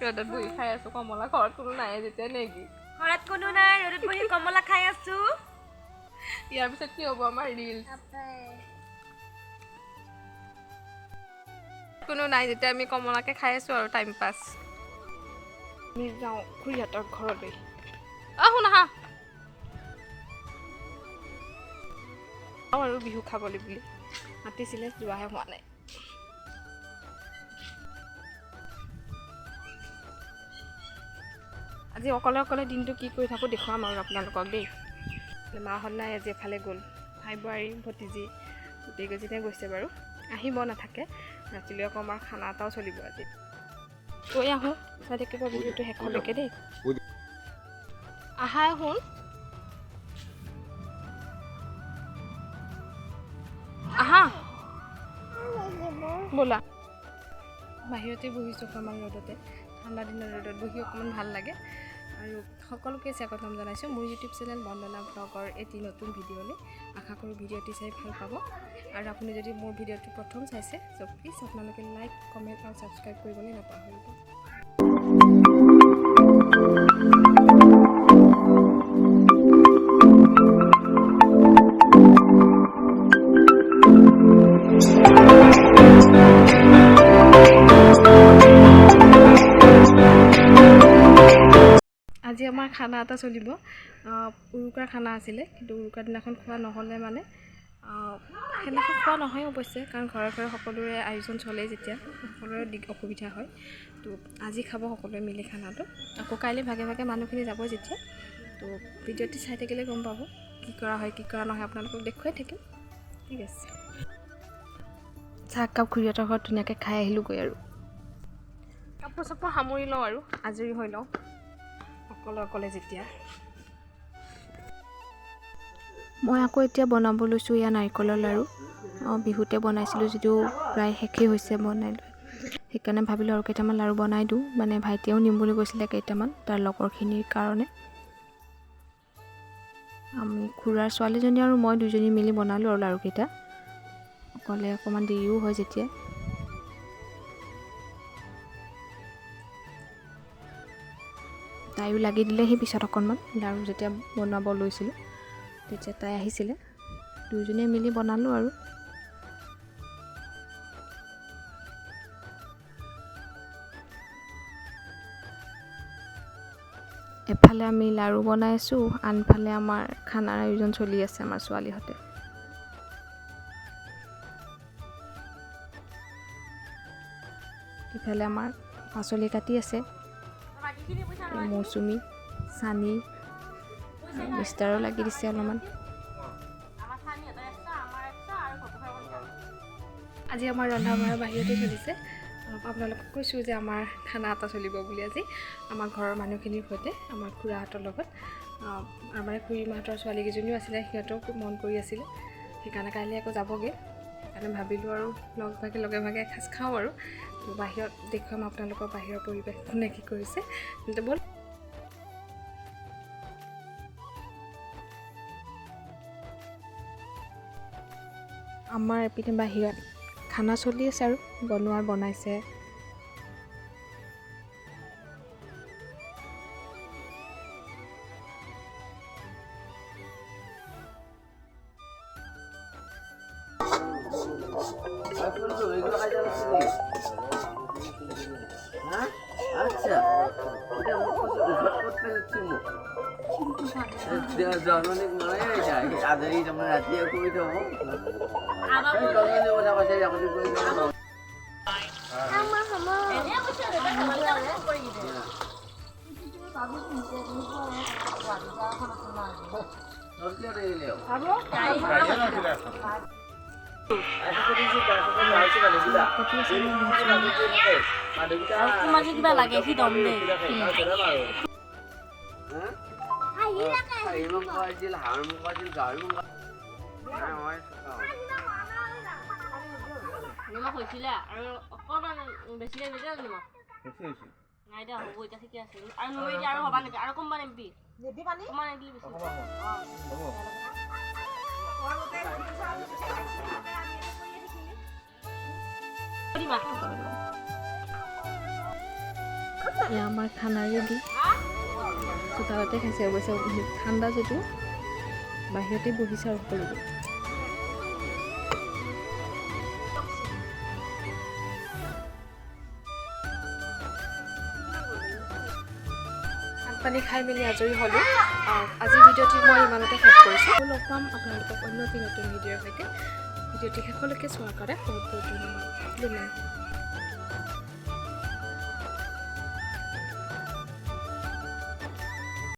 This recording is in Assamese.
ৰ'দত বহি খাই আছোঁ কমলা ঘৰত কোনো নাই যেতিয়া নেকি ঘৰত কোনো নাই ৰ'দত বহি কমলা খাই আছোঁ ইয়াৰ পিছত কি হ'ব আমাৰ ৰিলছ কোনো নাই যেতিয়া আমি কমলাকে খাই আছোঁ আৰু টাইম পাছ আমি যাওঁ খুৰীহঁতৰ ঘৰলৈ শুন আহা আৰু বিহু খাবলৈ বুলি মাতিছিলে যোৱাহে হোৱা নাই আজি অকলে অকলে দিনটো কি কৰি থাকোঁ দেখুৱাম আৰু আপোনালোকক দেই মাহঁত নাই আজি এফালে গ'ল ভাই বোৱাৰী ভতিজী গোটেইকেইজনীয়ে গৈছে বাৰু আহিব নাথাকে ৰাতিলৈ আকৌ আমাৰ খানা এটাও চলিব আজি গৈ আহোঁ চাই থাকিব বিহুটো শেষলৈকে দেই আহাই শুন আহা ব'লা বাহিৰতে বহিছোঁ আমাৰ ৰ'দতে ঠাণ্ডা দিনৰ ৰ'দত বহি অকণমান ভাল লাগে আৰু সকলোকে স্বাগতম জনাইছোঁ মোৰ ইউটিউব চেনেল বন্দনা ব্লগৰ এটি নতুন ভিডিঅ'লৈ আশা কৰোঁ ভিডিঅ'টি চাই ভাল পাব আৰু আপুনি যদি মোৰ ভিডিঅ'টো প্ৰথম চাইছে চ' প্লিজ আপোনালোকে লাইক কমেণ্ট আৰু ছাবস্ক্ৰাইব কৰিবলৈ নাপাহৰিব আজি আমাৰ খানা এটা চলিব উৰুকাৰ খানা আছিলে কিন্তু উৰুকাৰ দিনাখন খোৱা নহ'লে মানে সেইদিনাখন খোৱা নহয় অৱশ্যে কাৰণ ঘৰে ঘৰে সকলোৰে আয়োজন চলেই যেতিয়া সকলোৰে অসুবিধা হয় তো আজি খাব সকলোৱে মিলি খানাটো আকৌ কাইলৈ ভাগে ভাগে মানুহখিনি যাব যেতিয়া তো ভিডিঅ'টি চাই থাকিলে গম পাব কি কৰা হয় কি কৰা নহয় আপোনালোকক দেখুৱাই থাকিম ঠিক আছে চাহ একাপ খুৰীহঁতৰ ঘৰত ধুনীয়াকৈ খাই আহিলোঁগৈ আৰু কাপোৰ চাপোৰ সামৰি লওঁ আৰু আজৰি হৈ লওঁ অকলে অকলে যেতিয়া মই আকৌ এতিয়া বনাব লৈছোঁ এয়া নাৰিকলৰ লাড়ু বিহুতে বনাইছিলোঁ যদিও প্ৰায় শেষেই হৈছে বনাই লৈ সেইকাৰণে ভাবিলোঁ আৰু কেইটামান লাড়ু বনাই দিওঁ মানে ভাইটিয়েও নিম বুলি কৈছিলে কেইটামান তাৰ লগৰখিনিৰ কাৰণে আমি খুৰাৰ ছোৱালীজনী আৰু মই দুজনী মিলি বনালোঁ আৰু লাড়ুকেইটা অকলে অকণমান দেৰিও হয় যেতিয়া তাইও লাগি দিলেহি পিছত অকণমান লাড়ু যেতিয়া বনাব লৈছিলোঁ তেতিয়া তাই আহিছিলে দুয়োজনীয়ে মিলি বনালোঁ আৰু এফালে আমি লাড়ু বনাই আছোঁ আনফালে আমাৰ খানাৰ আয়োজন চলি আছে আমাৰ ছোৱালীহঁতে ইফালে আমাৰ পাচলি কাটি আছে মৌচুমী চানি মিষ্টাৰো লাগি দিছে অলপমান আজি আমাৰ ৰন্ধা বঢ়া বাহিৰতে চলিছে আপোনালোকক কৈছোঁ যে আমাৰ খানা এটা চলিব বুলি আজি আমাৰ ঘৰৰ মানুহখিনিৰ সৈতে আমাৰ খুৰাহঁতৰ লগত আমাৰ খুৰীমাহঁতৰ ছোৱালীকেইজনীও আছিলে সিহঁতেও খুব মন কৰি আছিলে সেইকাৰণে কাইলৈ আকৌ যাবগৈ সেইকাৰণে ভাবিলোঁ আৰু লগে ভাগে এসাঁজ খাওঁ আৰু বাহিৰত দেখুৱাম আপোনালোকৰ বাহিৰৰ পৰিৱেশ কোনে কি কৰিছে কিন্তু ব'ল আমাৰ এপিনে বাহিৰত খানা চলি আছে আৰু বনাইছে জননীক মনে আজৰি তাৰমানে ৰাতিয়ে কৰি থ'ব কিবা লাগে সি দম দে খাহী মাংস আছিল হাঁহৰ মাংস আছিল গাহৰি মাংস নিমখ হৈছিলে আৰু অকণমান বেছিকৈ নিদিয়া নিমখ নাই দিয়া হ'ব এতিয়া ঠিকে আছে আৰু নৈ দিয়া আৰু হ'বা নেকি আৰু অকণমান এমপি অকণমান নিদিলে বেছি দিবা এয়া আমাৰ খানা ৰেডি চোতালতে খাইছে অৱশ্যে ঠাণ্ডা যদিও বাহিৰতে বহিছে আৰু সকলোবোৰ পানী খাই মেলি আজৰি হ'লোঁ আজিৰ ভিডিঅ'টি মই ইমানতে শেষ কৰিছোঁ লগ পাম আপোনালোকক অন্য এটি নতুন ভিডিঅ'ৰ সৈতে ভিডিঅ'টি শেষলৈকে চোৱাৰ কাৰণে বহুত বহুত ধন্যবাদ। Good night.